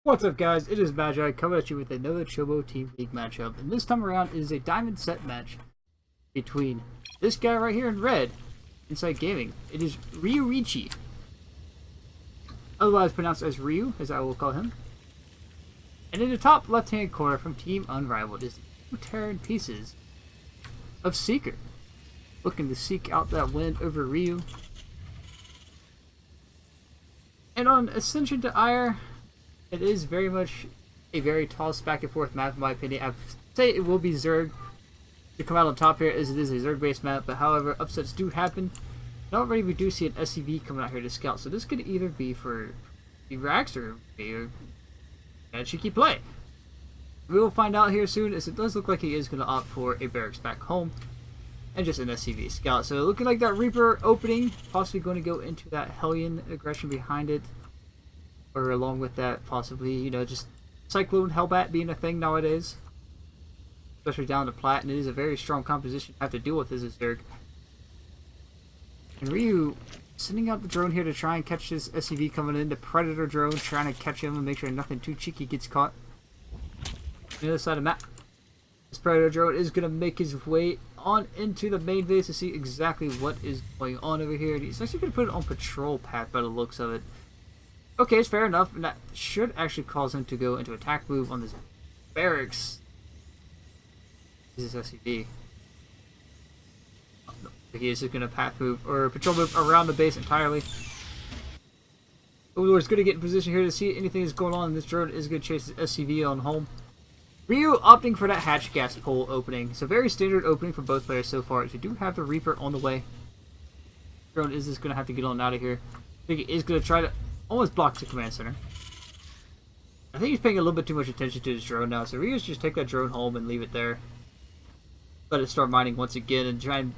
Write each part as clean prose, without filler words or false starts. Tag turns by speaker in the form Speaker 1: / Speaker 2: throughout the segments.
Speaker 1: What's up, guys? It is Magi coming at you with another Chobo Team League matchup, and this time around is a diamond set match between this guy right here in red, Inside Gaming. It is Ruiyichi, otherwise pronounced as Ryu, as I will call him. And in the top left-hand corner from Team Unrivaled is 2 Terran pieces of Seeker, looking to seek out that win over Ryu. And on Ascension to Ire, it is very much a very tossed back and forth map in my opinion. I'd say it will be Zerg to come out on top here, as it is a Zerg based map, but however, upsets do happen. And already we do see an SCV coming out here to scout, so this could either be for Rax or be a cheeky play. We will find out here soon, as it does look like he is going to opt for a barracks back home and just an SCV scout. So looking like that Reaper opening, possibly going to go into that Hellion aggression behind it. Or along with that, possibly, you know, just Cyclone Hellbat being a thing nowadays. Especially down to Plat, and it is a very strong composition to have to deal with as a Zerg. And Ryu sending out the drone here to try and catch this SCV coming in. The Predator drone trying to catch him and make sure nothing too cheeky gets caught. On the other side of the map, this Predator drone is going to make his way on into the main base to see exactly what is going on over here. And he's actually going to put it on patrol path by the looks of it. Okay, it's fair enough, and that should actually cause him to go into attack move on this barracks. This is SCV. He is just going to path move, or patrol move around the base entirely. Overlord's going to get in position here to see anything is going on, and this drone is going to chase this SCV on home. Ryu opting for that hatch gas pole opening. So very standard opening for both players so far. We do have the Reaper on the way. Drone is just going to have to get on out of here. I think he is going to try to almost blocks the command center. I think he's paying a little bit too much attention to his drone now, so Ryu's just take that drone home and leave it there. Let it start mining once again and try and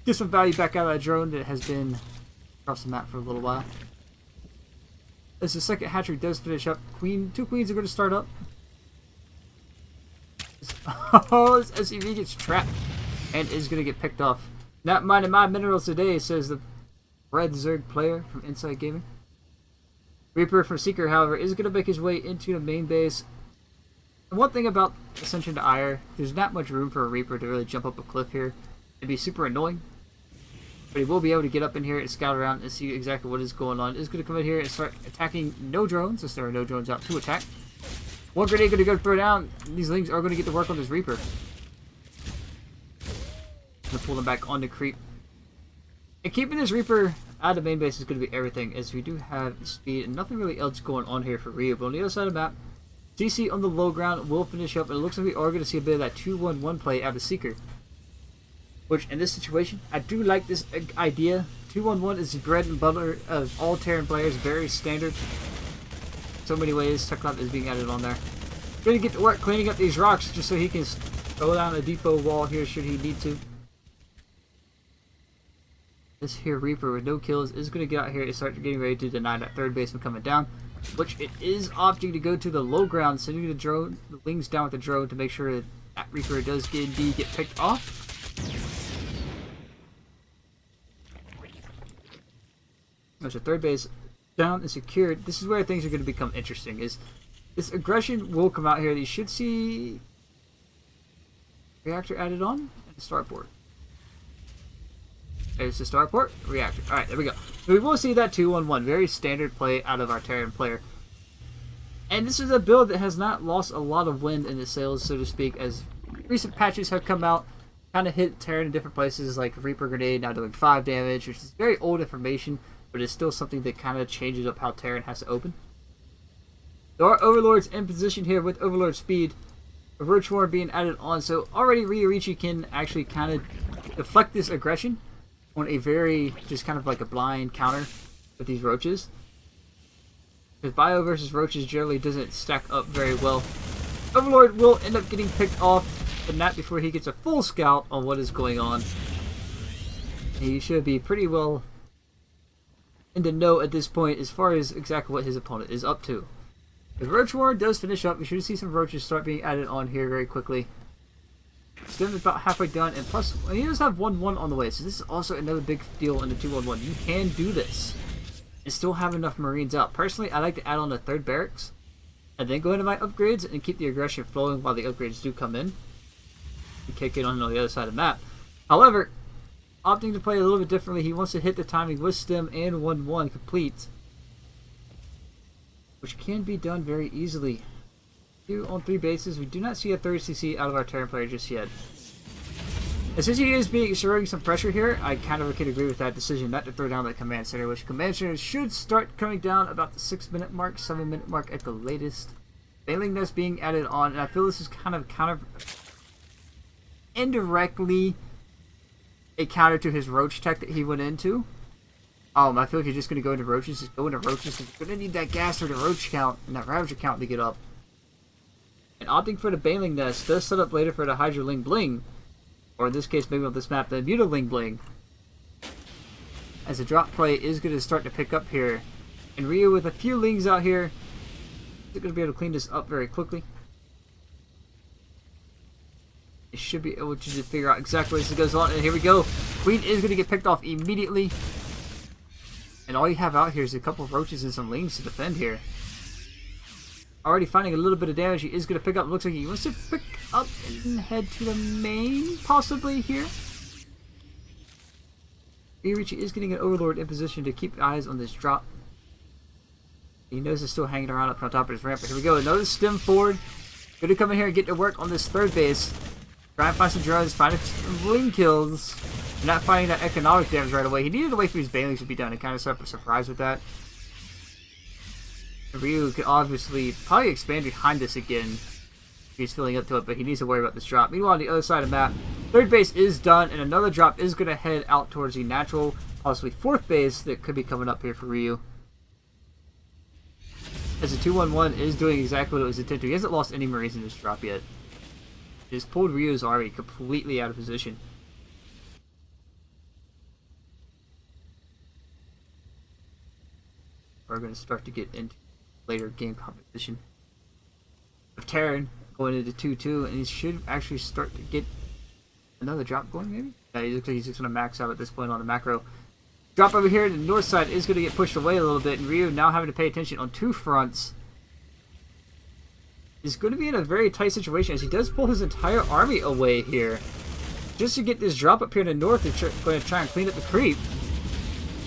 Speaker 1: get some value back out of that drone that has been across the map for a little while. As the second hatchery does finish up, two queens are going to start up. Oh, this SCV gets trapped and is going to get picked off. Not minding my minerals today, says the red Zerg player from Inside Gaming. Reaper from Seeker, however, is going to make his way into the main base. And one thing about Ascension to Ire, there's not much room for a Reaper to really jump up a cliff here. It'd be super annoying. But he will be able to get up in here and scout around and see exactly what is going on. He's going to come in here and start attacking no drones, since there are no drones out to attack. One grenade going to go throw down. These lings are going to get to work on this Reaper. Going to pull them back on the creep. And keeping this Reaper out of the main base is going to be everything, as we do have speed and nothing really else going on here for Ryu. But on the other side of the map, CC on the low ground will finish up, and it looks like we are going to see a bit of that 2-1-1 play out of Seeker. Which, in this situation, I do like this idea. 2-1-1 is the bread and butter of all Terran players, very standard. So many ways, Technop is being added on there. Going to get to work cleaning up these rocks just so he can throw down a depot wall here should he need to. This here Reaper with no kills is going to get out here and start getting ready to deny that third baseman coming down, which it is opting to go to the low ground, sending the wings down with the drone to make sure that that Reaper does indeed get picked off. There's a third base down and secured. This is where things are going to become interesting. Is this aggression will come out here. You should see reactor added on and starport. There's the starport, reactor. Alright, there we go. So we will see that 2-1-1. Very standard play out of our Terran player. And this is a build that has not lost a lot of wind in the sails, so to speak, as recent patches have come out. Kind of hit Terran in different places, like Reaper Grenade now doing 5 damage, which is very old information, but it's still something that kind of changes up how Terran has to open. There are Overlords in position here with Overlord speed. A Roach War being added on, so already Ruiyichi can actually kind of deflect this aggression on a very, just kind of like a blind counter with these roaches. Because Bio versus roaches generally doesn't stack up very well. Overlord will end up getting picked off, but not before he gets a full scout on what is going on. He should be pretty well in the know at this point as far as exactly what his opponent is up to. The Roach War does finish up. We should see some roaches start being added on here very quickly. Still about halfway done, and plus he does have 1-1 on the way, so this is also another big deal in the 2-1-1. You can do this and still have enough Marines out. Personally, I like to add on a third barracks and then go into my upgrades and keep the aggression flowing while the upgrades do come in and kick it on the other side of the map. However, opting to play a little bit differently, he wants to hit the timing with stem and 1-1 complete, which can be done very easily. 2 on 3 bases. We do not see a 30cc out of our Terran player just yet. And since he is exerting some pressure here, I kind of can agree with that decision not to throw down that command center, which command center should start coming down about the 6-minute mark, 7-minute mark at the latest. Failing this being added on, and I feel this is kind of indirectly a counter to his roach tech that he went into. I feel like you're just going to go into roaches. Just go into roaches. You're going to need that gas or the roach count and that ravager count to get up. And opting for the Baneling Nest does set up later for the Hydroling Bling. Or in this case, maybe on this map, the Mutaling Bling. As the drop play is going to start to pick up here. And Ryu with a few lings out here is going to be able to clean this up very quickly. It should be able to just figure out exactly what this goes on. And here we go. Queen is going to get picked off immediately. And all you have out here is a couple of roaches and some lings to defend here. Already finding a little bit of damage. He is going to pick up. Looks like he wants to pick up and head to the main, possibly here. Ruiyichi is getting an Overlord in position to keep eyes on this drop. He knows it's still hanging around up on top of his ramp. But here we go. Another stem forward. Going to come in here and get to work on this third base. Try and find some drones. Find some ling kills. And not finding that economic damage right away. He needed to wait for his Banelings to be done. It kind of set up a surprise with that. Ryu could obviously probably expand behind this again if he's filling up to it, but he needs to worry about this drop. Meanwhile, on the other side of the map, third base is done, and another drop is going to head out towards the natural, possibly fourth base that could be coming up here for Ryu. As the 2-1-1 is doing exactly what it was intended to. He hasn't lost any Marines in this drop yet. He just pulled Ryu's army completely out of position. We're going to start to get into later game competition of Terran going into 2-2, and he should actually start to get another drop going, maybe? Yeah, he looks like he's just going to max out at this point on the macro. Drop over here to the north side is going to get pushed away a little bit, and Ryu now having to pay attention on 2 fronts is going to be in a very tight situation as he does pull his entire army away here just to get this drop up here in the north. They're going to try and clean up the creep.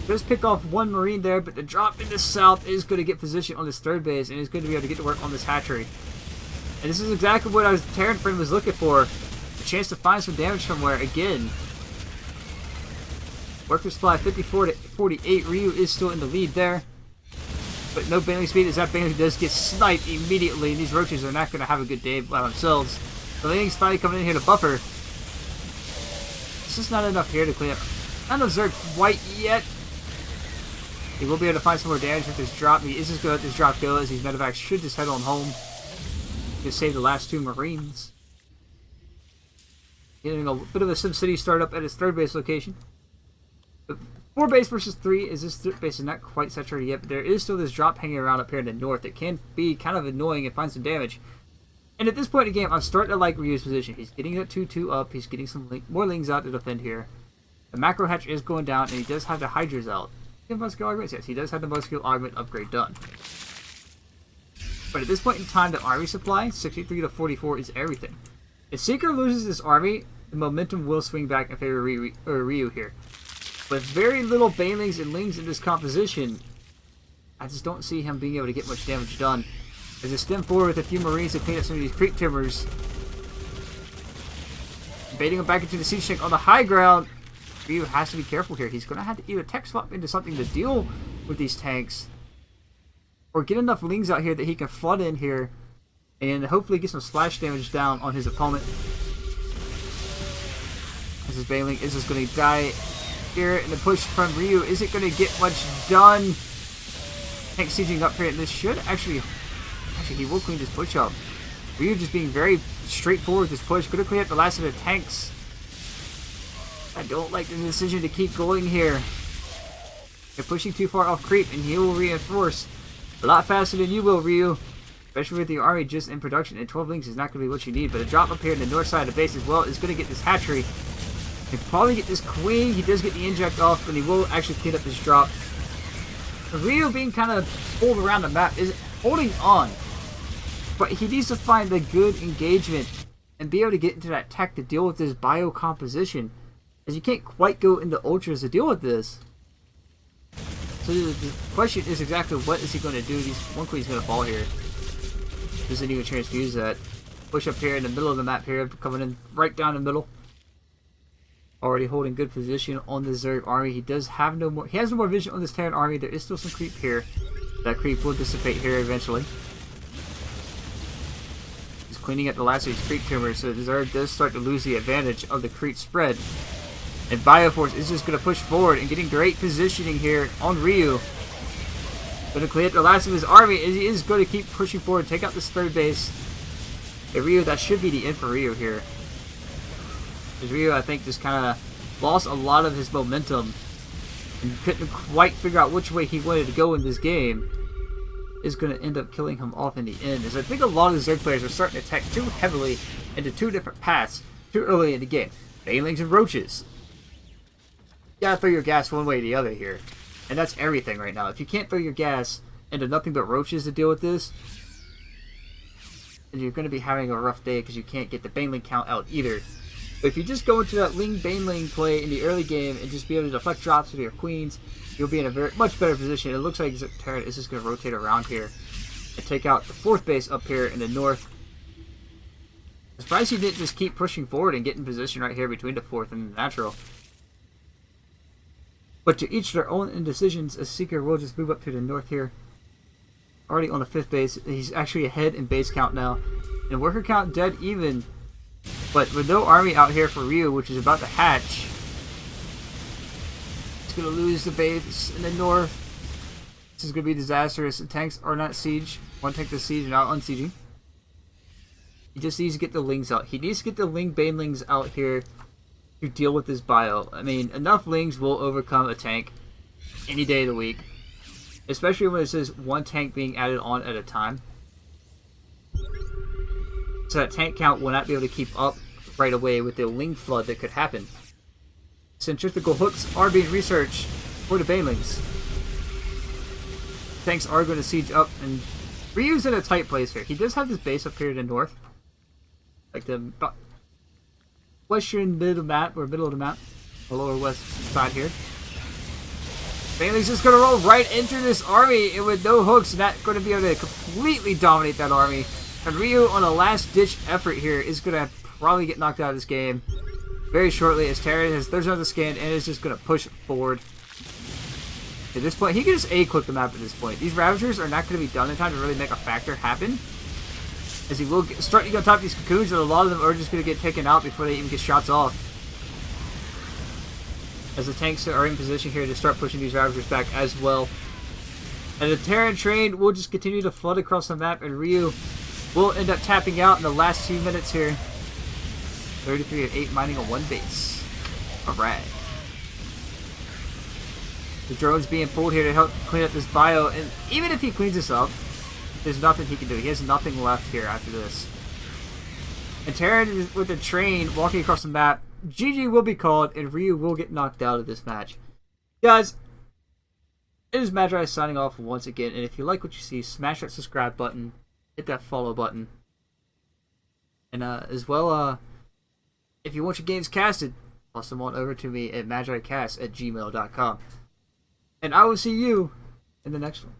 Speaker 1: Just pick off 1 Marine there, but the drop in the south is going to get position on this third base and is going to be able to get to work on this hatchery. And this is exactly what our Terran friend was looking for. A chance to find some damage somewhere again. Worker supply 54 to 48. Ryu is still in the lead there. But no Baneling speed as that Baneling does get sniped immediately. And these roaches are not going to have a good day by themselves. The Baneling's finally coming in here to buffer. This is not enough here to clean up. Not enough Zerg white yet. He will be able to find some more damage with this drop. He is just going to let this drop go as these medevacs should just head on home. Just save the last 2 Marines. Getting a bit of a SimCity startup at his third base location. But 4 base versus 3 is this third base is not quite saturated yet, but there is still this drop hanging around up here in the north that can be kind of annoying and find some damage. And at this point in the game, I'm starting to like Ryu's position. He's getting that 2-2 up. He's getting some more lings out to defend here. The macro hatch is going down, and he does have the Hydras out. Muscular augments? Yes, he does have the muscular augment upgrade done. But at this point in time, the army supply, 63 to 44, is everything. If Seeker loses this army, the momentum will swing back in favor of Ryu here. With very little Banelings and Lings in this composition, I just don't see him being able to get much damage done. As they stem forward with a few Marines to clean up some of these creep timbers. Baiting him back into the siege tank on the high ground. Ryu has to be careful here. He's going to have to either tech swap into something to deal with these tanks, or get enough lings out here that he can flood in here and hopefully get some splash damage down on his opponent. As his Baneling is just going to die here, and the push from Ryu isn't going to get much done. Tank sieging up here, and this should actually he will clean this push up. Ryu just being very straightforward with this push. Going to clean up the last of the tanks. I don't like the decision to keep going here. They're pushing too far off creep, and he will reinforce a lot faster than you will, Ryu. Especially with the army just in production, and 12 lings is not going to be what you need. But a drop up here in the north side of the base as well is going to get this hatchery. He'll probably get this queen. He does get the inject off, but he will actually clean up this drop. Ryu being kind of pulled around the map is holding on. But he needs to find the good engagement and be able to get into that tech to deal with this bio composition, as you can't quite go into ultras to deal with this. So the question is exactly what is he going to do? One queen's going to fall here. Doesn't even transfuse that. Push up here in the middle of the map here, coming in right down the middle. Already holding good position on the Zerg army. He does have no more. He has no more vision on this Terran army. There is still some creep here. That creep will dissipate here eventually. He's cleaning up the last of these creep tumors, so the Zerg does start to lose the advantage of the creep spread. And Bioforce is just going to push forward and getting great positioning here on Ryu. Going to clean up the last of his army, as he is going to keep pushing forward, take out this third base. Hey, Ryu, that should be the end for Ryu here. Because Ryu, I think, just kind of lost a lot of his momentum and couldn't quite figure out which way he wanted to go in this game. Is going to end up killing him off in the end. As I think a lot of the Zerg players are starting to attack too heavily into two different paths too early in the game. Banelings and Roaches. You gotta throw your gas one way or the other here. And that's everything right now. If you can't throw your gas into nothing but Roaches to deal with this, then you're going to be having a rough day because you can't get the Baneling count out either. But if you just go into that Ling Baneling play in the early game and just be able to deflect drops with your queens, you'll be in a much better position. It looks like Terran is just going to rotate around here and take out the fourth base up here in the north. I'm surprised he didn't just keep pushing forward and get in position right here between the fourth and the natural. But to each their own indecisions, as Seeker will just move up to the north here. Already on the fifth base. He's actually ahead in base count now. And worker count dead even. But with no army out here for Ryu, which is about to hatch, he's going to lose the base in the north. This is going to be disastrous. The tanks are not siege. One tank to siege and out unsieging. He just needs to get the Lings out. He needs to get the Ling Banelings out here to deal with this bio. I mean, enough Lings will overcome a tank any day of the week. Especially when it says one tank being added on at a time. So that tank count will not be able to keep up right away with the Ling flood that could happen. Centrifugal hooks are being researched for the Banelings. Tanks are going to siege up, and Ryu's in a tight place here. He does have this base up here in the north. Like the western middle map, or middle of the map. The lower west side here. Baneling's just going to roll right into this army, and with no hooks, not going to be able to completely dominate that army. And Ryu, on a last-ditch effort here, is going to probably get knocked out of this game very shortly, as Terran has third on the scan and is just going to push forward. At this point, he can just A-click the map at this point. These Ravagers are not going to be done in time to really make a factor happen, as he will start to go on top of these cocoons, and a lot of them are just going to get taken out before they even get shots off. As the tanks are in position here to start pushing these Ravagers back as well. And the Terran train will just continue to flood across the map, and Ryu will end up tapping out in the last few minutes here. 33 at 8 mining on one base. Alright. The drone's being pulled here to help clean up this bio, and even if he cleans this up, there's nothing he can do. He has nothing left here after this. And Terran with the train walking across the map. GG will be called, and Ryu will get knocked out of this match. Guys, it is Magi signing off once again, and if you like what you see, smash that subscribe button, hit that follow button, and as well, if you want your games casted, toss them on over to me at MagiCasts@gmail.com. And I will see you in the next one.